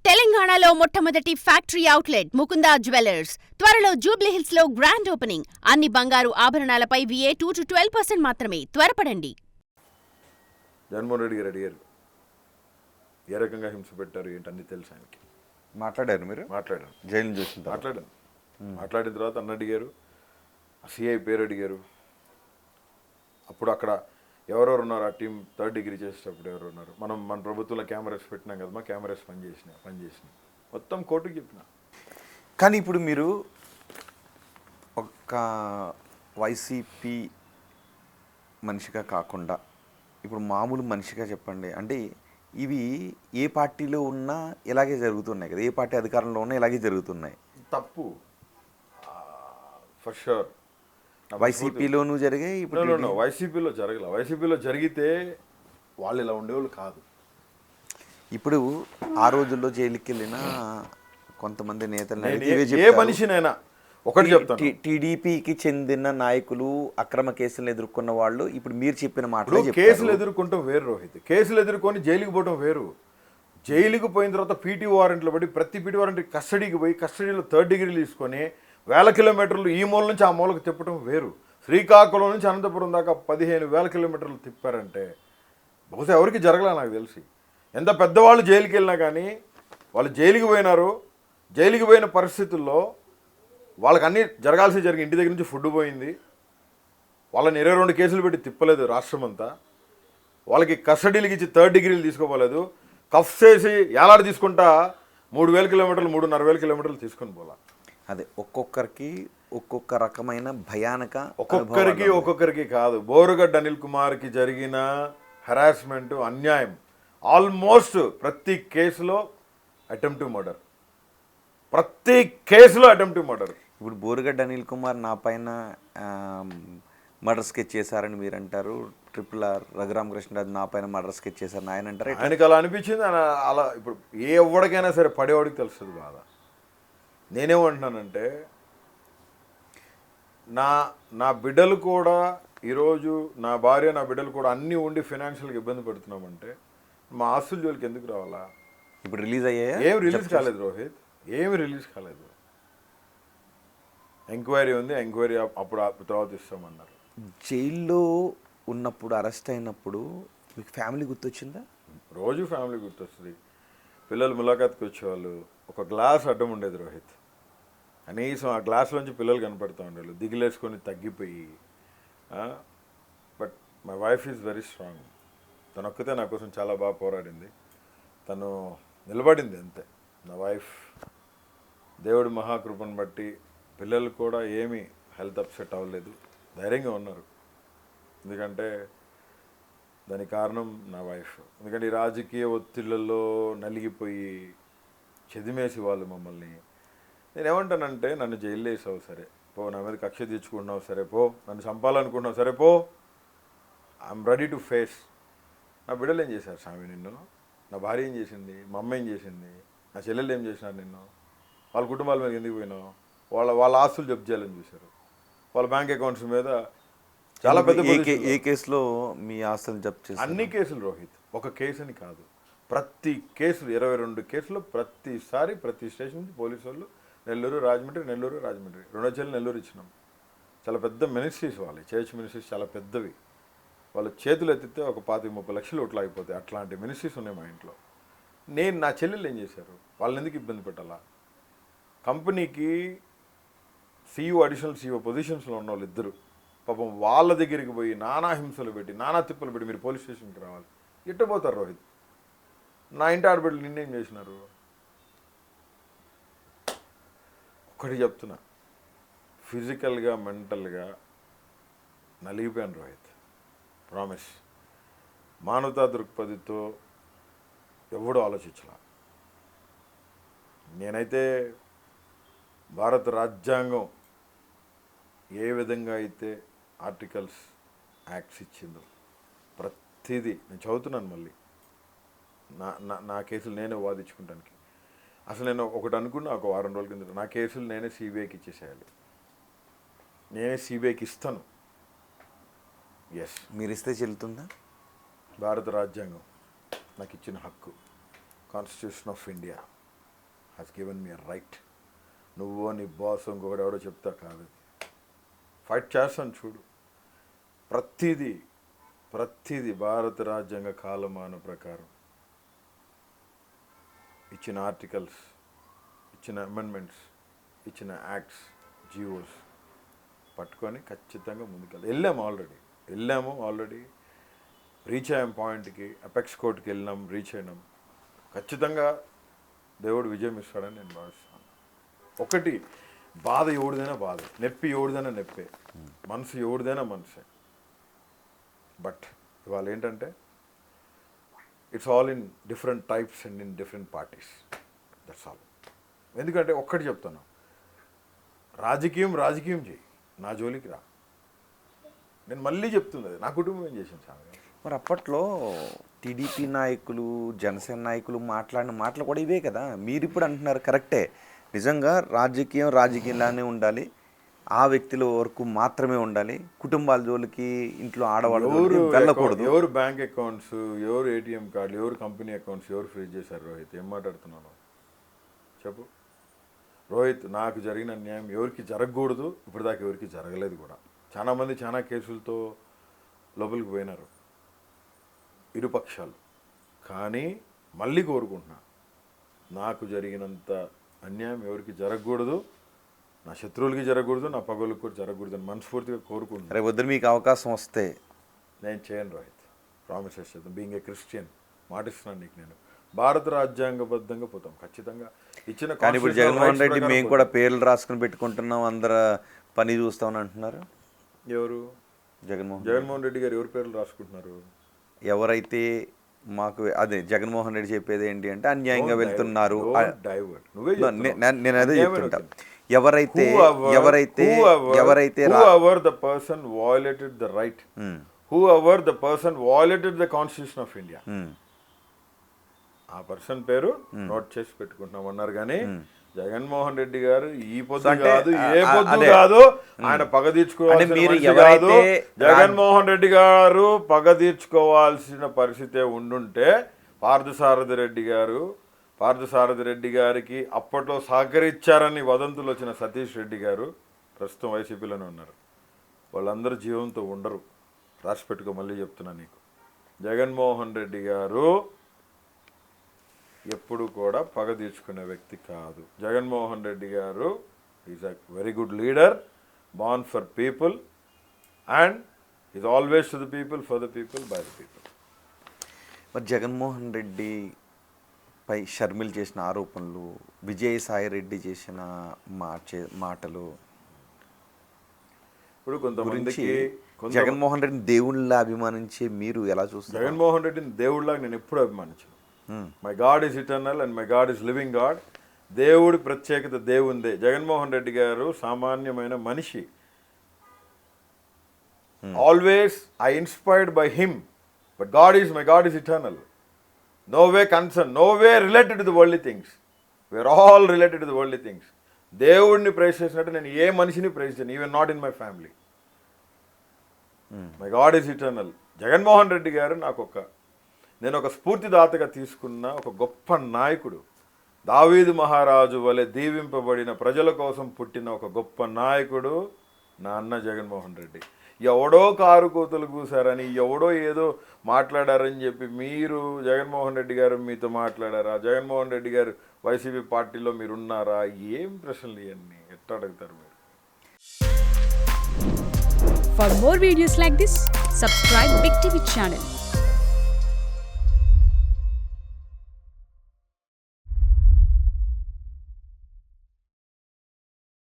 తెలంగాణలో మొట్టమొదటి factory outlet Mukunda jewellers త్వరలో జూబ్లీహిల్స్ లో గ్రాండ్ ఓపెనింగ్. అన్ని బంగారు ఆభరణాలపై VA 2 to 12% మాత్రమే. త్వరపడండి. జగన్మోహన్ రెడ్డి గారు అడిగారు, ఏ రకంగా హింస పెట్టారు ఏంటి అన్ని తెలుసు ఆయనకి. మాట్లాడారు మీరు? మాట్లాడాను, జైలు చూసిన మాట్లాడాను. మాట్లాడిన తర్వాత అన్న అడిగారు, సిఐ పేరు అడిగారు. అప్పుడు అక్కడ ఎవరెవరు ఉన్నారు, ఆ టీం 3rd డిగ్రీ చేసేటప్పుడు ఎవరు ఉన్నారు, మన ప్రభుత్వంలో కెమెరాస్ పెట్టినాం కదా, మా కెమెరాస్ పనిచేసినాయి మొత్తం కోర్టుకి చెప్పిన. కానీ ఇప్పుడు మీరు ఒక వైసీపీ మనిషిగా కాకుండా ఇప్పుడు మామూలు మనిషిగా చెప్పండి, అంటే ఇవి ఏ పార్టీలో ఉన్నా ఇలాగే జరుగుతున్నాయి కదా, ఏ పార్టీ అధికారంలో ఉన్నా ఇలాగే జరుగుతున్నాయి. తప్పు ఫర్ షూర్. వైసీపీలోనూ జరిగాయి. ఇప్పుడు వైసీపీలో జరగల. వైసీపీలో జరిగితే వాళ్ళు ఇలా ఉండేవాళ్ళు కాదు. ఇప్పుడు ఆ రోజుల్లో జైలుకి వెళ్ళిన కొంతమంది నేతలు, ఏ మనిషినైనా ఒకటి చెప్తాను, టీడీపీకి చెందిన నాయకులు అక్రమ కేసులను ఎదుర్కొన్న వాళ్ళు ఇప్పుడు మీరు చెప్పిన మాటలు. కేసులు ఎదుర్కొంటాం వేరు రోహిత్, కేసులు ఎదుర్కొని జైలుకి పోవడం వేరు. జైలుకి పోయిన తర్వాత పీటీ వారెంట్లు పడి ప్రతి పీటీ వారెంట్ కస్టడీకి పోయి కస్టడీలో 3rd డిగ్రీలు తీసుకొని 1000 కిలోమీటర్లు ఈ మూల నుంచి ఆ మూలకు తిప్పడం వేరు. శ్రీకాకుళం నుంచి అనంతపురం దాకా 15,000 కిలోమీటర్లు తిప్పారంటే బహుశా ఎవరికి జరగలే నాకు తెలిసి. ఎంత పెద్దవాళ్ళు జైలుకి వెళ్ళినా కానీ వాళ్ళు జైలుకి పోయినారు. జైలుకి పోయిన పరిస్థితుల్లో వాళ్ళకి అన్నీ జరిగి ఇంటి దగ్గర నుంచి ఫుడ్ పోయింది, వాళ్ళని 22 కేసులు పెట్టి తిప్పలేదు రాష్ట్రం అంతా, వాళ్ళకి కస్టడీలకి ఇచ్చి 3rd డిగ్రీలు తీసుకోపోలేదు, కఫ్స్ చేసి ఏలాడ తీసుకుంటా 3,000 కిలోమీటర్లు 3,500 కిలోమీటర్లు తీసుకొని పోలా. అదే ఒక్కొక్కరికి ఒక్కొక్క రకమైన భయానక, ఒక్కొక్కరికి కాదు. బోరుగడ్డ అనిల్ కుమార్కి జరిగిన హెరాస్మెంట్, అన్యాయం ఆల్మోస్ట్ ప్రతి కేసులో అటెంప్టివ్ మర్డర్, ప్రతి కేసులో అటెంప్టివ్ మర్డర్. ఇప్పుడు బోరుగడ్డ అనిల్ కుమార్ నా పైన మర్డర్ స్కెచ్ చేశారని మీరు అంటారు, RRR రఘురామకృష్ణరాజు నా పైన మర్డర్ స్కెచ్ చేశారని ఆయన అంటారు. ఆయనకి అలా అనిపించింది. అలా ఇప్పుడు ఏ ఎవరికైనా సరే పడేవాడికి తెలుస్తుంది బాధ. నేనేమంటున్నానంటే నా బిడ్డలు కూడా ఈరోజు, నా భార్య నా బిడ్డలు కూడా అన్నీ ఉండి ఫైనాన్షియల్గా ఇబ్బంది పడుతున్నామంటే మా ఆస్తుల జోలికి ఎందుకు రావాలా? ఇప్పుడు రిలీజ్ అయ్యాయా? ఏం రిలీజ్ కాలేదు రోహిత్, ఏమి రిలీజ్ కాలేదు. ఎంక్వైరీ ఉంది, ఎంక్వైరీ అప్పుడు తర్వాత ఇస్తామన్నారు. జైల్లో ఉన్నప్పుడు, అరెస్ట్ అయినప్పుడు మీకు ఫ్యామిలీ గుర్తొచ్చిందా? రోజు ఫ్యామిలీ గుర్తొస్తుంది. పిల్లలు ములాఖాత్కి వచ్చేవాళ్ళు, ఒక గ్లాస్ అడ్డం ఉండేది రోహిత్, కనీసం ఆ గ్లాసులోంచి పిల్లలు కనపడుతూ ఉండేవాళ్ళు, దిగులేసుకొని తగ్గిపోయి. But my wife is very strong. తను ఒక్కతే నా కోసం చాలా బాగా పోరాడింది, తను నిలబడింది అంతే. నా వైఫ్ దేవుడి మహాకృపను బట్టి పిల్లలు కూడా ఏమీ హెల్త్ అప్సెట్ అవ్వలేదు, ధైర్యంగా ఉన్నారు. ఎందుకంటే దానికి కారణం నా వైఫ్. ఎందుకంటే ఈ రాజకీయ ఒత్తిళ్లలో నలిగిపోయి చెదిమేసి వాళ్ళు మమ్మల్ని. నేనేమంటానంటే, నన్ను జైల్లో వేసావు సరే పో, నా మీద కక్ష తీర్చుకుంటున్నావు సరే పో, నన్ను చంపాలనుకుంటున్నావు సరే పో, ఐఎమ్ రెడీ టు ఫేస్. నా బిడ్డలు ఏం చేశారు స్వామి నిన్ను? నా భార్య ఏం చేసింది? మా అమ్మ ఏం చేసింది? నా చెల్లెళ్ళు ఏం చేసినారు నిన్ను? వాళ్ళ కుటుంబాల మీద ఎందుకు పోయినావు? వాళ్ళ ఆస్తులు జప్తు చేయాలని చూశారు, వాళ్ళ బ్యాంక్ అకౌంట్స్ మీద చాలా పెద్ద. ఏ కేసులో మీ ఆస్తులు జప్తు చేశారు? అన్ని కేసులు రోహిత్, ఒక కేసు అని కాదు, ప్రతి కేసులు 22 కేసులు ప్రతిసారి ప్రతి స్టేషన్ నుంచి పోలీసు వాళ్ళు నెల్లూరు రాజమండ్రి 2 చెల్లి నెల్లూరు ఇచ్చినాం. చాలా పెద్ద మినిస్ట్రీస్ వాళ్ళు, చర్చ్ మినిస్ట్రీస్ చాలా పెద్దవి. వాళ్ళ చేతులు ఎత్తితే ఒక 25-30 లక్షలు ఓట్లు ఆగిపోతాయి, అట్లాంటి మినిస్ట్రీస్ ఉన్నాయి మా ఇంట్లో. నా చెల్లెళ్ళు ఏం చేశారు? వాళ్ళని ఎందుకు ఇబ్బంది పెట్టాలా? కంపెనీకి CEO, అడిషనల్ CEO పొజిషన్స్లో ఉన్న వాళ్ళు ఇద్దరు పాపం వాళ్ళ దగ్గరికి పోయి నానా హింసలు పెట్టి, నానా తిప్పలు పెట్టి మీరు పోలీస్ స్టేషన్కి రావాలి. ఇట్టపోతారు రోహిత్. నా ఇంటి ఆడబిడ్డలు నిన్నేం చేసినారు? ఒక్కటి చెప్తున్నా, ఫిజికల్గా మెంటల్గా నలిగిపోయాను రోహిత్, ప్రామిస్. మానవతా దృక్పథితో ఎవడూ ఆలోచించలా. నేనైతే భారత రాజ్యాంగం ఏ విధంగా అయితే ఆర్టికల్స్, యాక్ట్స్ ఇచ్చిందో ప్రతిదీ నేను చదువుతున్నాను. మళ్ళీ నా కేసులు నేనే వాదించుకుంటానికి. అసలు నేను ఒకటి అనుకున్నా ఒక వారం రోజుల కింద, నా కేసులు నేనే CBIకి ఇచ్చేసేయాలి, నేనే CBIకి ఇస్తాను. ఎస్, మీరు ఇస్తే చెల్లుతుందా? భారత రాజ్యాంగం నాకు ఇచ్చిన హక్కు, constitution of India. Has given me right. నువ్వో నీ బాస్ ఇంకొకటి ఎవడో చెప్తా కాదు, ఫైట్ చేస్తాను చూడు. ప్రతిదీ భారత రాజ్యాంగ కాలమాన ప్రకారం ఇచ్చిన ఆర్టికల్స్, ఇచ్చిన అమెండ్మెంట్స్, ఇచ్చిన యాక్ట్స్, జియోస్ పట్టుకొని ఖచ్చితంగా ముందుకెళ్ళాము. ఆల్రెడీ రీచ్ అయ్యాం పాయింట్కి, అపెక్స్ కోర్టుకి వెళ్ళినాం, రీచ్ అయినాం. ఖచ్చితంగా దేవుడు విజయం ఇస్తాడని నేను భావిస్తాను. ఒకటి, బాధ ఎవడిదైనా బాధ, నొప్పి ఎవడిదైనా నొప్పే, మనసు ఎవడిదైనా మనసే. బట్ ఇవాళ ఏంటంటే it's all in different types and in different parties, that's all. ఎందుకంటే ఒక్కటి చెప్తాను, రాజకీయం చేయి, నా జోలికి రా. నేను మళ్ళీ చెప్తుంది అది, నా కుటుంబం ఏం చేసింది చాలా. మరి అప్పట్లో టీడీపీ నాయకులు, జనసేన నాయకులు మాట్లాడిన మాటలు కూడా ఇవే కదా. మీరు ఇప్పుడు అంటున్నారు కరెక్టే, నిజంగా రాజకీయంలానే ఉండాలి, ఆ వ్యక్తుల వరకు మాత్రమే ఉండాలి, కుటుంబాల జోలికి ఇంట్లో ఆడవాళ్ళు వెళ్ళకూడదు. ఎవరు బ్యాంక్ అకౌంట్స్, ఎవరు ఏటీఎం కార్డులు, ఎవరు కంపెనీ అకౌంట్స్ ఎవరు ఫ్రీజ్ చేశారు? రోహిత్, ఏం మాట్లాడుతున్నాను చెప్పు. రోహిత్, నాకు జరిగిన అన్యాయం ఎవరికి జరగకూడదు, ఇప్పుడు దాకా ఎవరికి జరగలేదు కూడా. చాలామంది చాలా కేసులతో లోపలికి పోయినారు ఇరుపక్షాలు. కానీ మళ్ళీ కోరుకుంటున్నా, నాకు జరిగినంత అన్యాయం ఎవరికి జరగకూడదు, నా శత్రువులకి జరగకూడదు, నా పగోళ్ళకి కూడా జరగకూడదు అని మనస్ఫూర్తిగా కోరుకుంటున్నాను. రేపు వద్దు మీకు అవకాశం వస్తే నేను చేయను రోహిత్, ప్రామిస్ చేస్తాను. బీయింగ్ ఏ క్రిస్టియన్ మాటిస్తున్నాను నీకు, నేను భారత రాజ్యాంగబద్ధంగా పోతాం ఖచ్చితంగా. ఇచ్చిన కానీ ఇప్పుడు జగన్మోహన్ రెడ్డి మేము కూడా పేర్లు రాసుకుని పెట్టుకుంటున్నాం, అందరు పని చూస్తామని అంటున్నారు. ఎవరు? జగన్మోహన్ రెడ్డి గారు ఎవరి పేర్లు రాసుకుంటున్నారు? ఎవరైతే మాకు అదే జగన్మోహన్ రెడ్డి చెప్పేది ఏంటి అంటే అన్యాయంగా వెళ్తున్నారు. నేను అదే చెప్తుంటా, ఎవరైతే the person violated the right, whoever the person violated the Constitution of India, ఆ పర్సన్ పేరు నోట్ చేసి పెట్టుకుంటున్నాం అన్నారు. కానీ జగన్మోహన్ రెడ్డి గారు ఈ పొద్దు కాదు, ఏ పొద్దు కాదు, ఆయన పగ తీర్చుకోవాల్సిన కాదు. జగన్మోహన్ రెడ్డి గారు పగ తీర్చుకోవాల్సిన పరిస్థితే ఉండుంటే పార్థసారథి రెడ్డి గారికి అప్పట్లో సహకరించారని వదంతులు వచ్చిన సతీష్ రెడ్డి గారు ప్రస్తుతం వైసీపీలోనే ఉన్నారు. వాళ్ళందరూ జీవంతో ఉండరు, రాసి పెట్టుకో. మళ్ళీ చెప్తున్నా నీకు, జగన్మోహన్ రెడ్డి గారు ఎప్పుడు కూడా పగ తీర్చుకునే వ్యక్తి కాదు. జగన్మోహన్ రెడ్డి గారు is a very good leader, born for people, and is always to the people, for the people, by the people. మరి జగన్మోహన్ రెడ్డి పై షర్మిల్ చేసిన ఆరోపణలు, విజయసాయి రెడ్డి చేసిన మాటలు, ఇప్పుడు కొంతమందికి జగన్మోహన్ రెడ్డిని దేవుళ్ళ అభిమానించే మీరు ఎలా చూస్తారు? జగన్మోహన్ రెడ్డిని దేవుళ్ళగా నేను ఎప్పుడు అభిమానించాను. My god is eternal and my god is living god. దేవుడి ప్రత్యేకత దేవుందే. జగన్మోహన్ రెడ్డి గారు సామాన్యమైన మనిషి. Always I inspired by him, but god is eternal. No way concern, no way related to the worldly things. We are all related to the worldly things. దేవుడిని praise చేసినట్టు నేను ఏ మనిషిని ప్రైజ్ చేయను, even not in my family. My god is eternal. Jaganmohan Reddy garu నేను ఒక స్ఫూర్తిదాతగా తీసుకున్న ఒక గొప్ప నాయకుడు. దావీదు మహారాజు వలె దీవింపబడిన, ప్రజల కోసం పుట్టిన ఒక గొప్ప నాయకుడు నా అన్న జగన్మోహన్ రెడ్డి. ఎవడో కారు కోతలు కూసారని, ఎవడో ఏదో మాట్లాడారని చెప్పి మీరు జగన్మోహన్ రెడ్డి గారు మీతో మాట్లాడారా? జగన్మోహన్ రెడ్డి గారు వైసీపీ పార్టీలో మీరు ఉన్నారా? ఏం ప్రశ్నలు ఇవన్నీ ఎట్లా అడుగుతారు మీరు? For more videos like this, subscribe Big TV channel.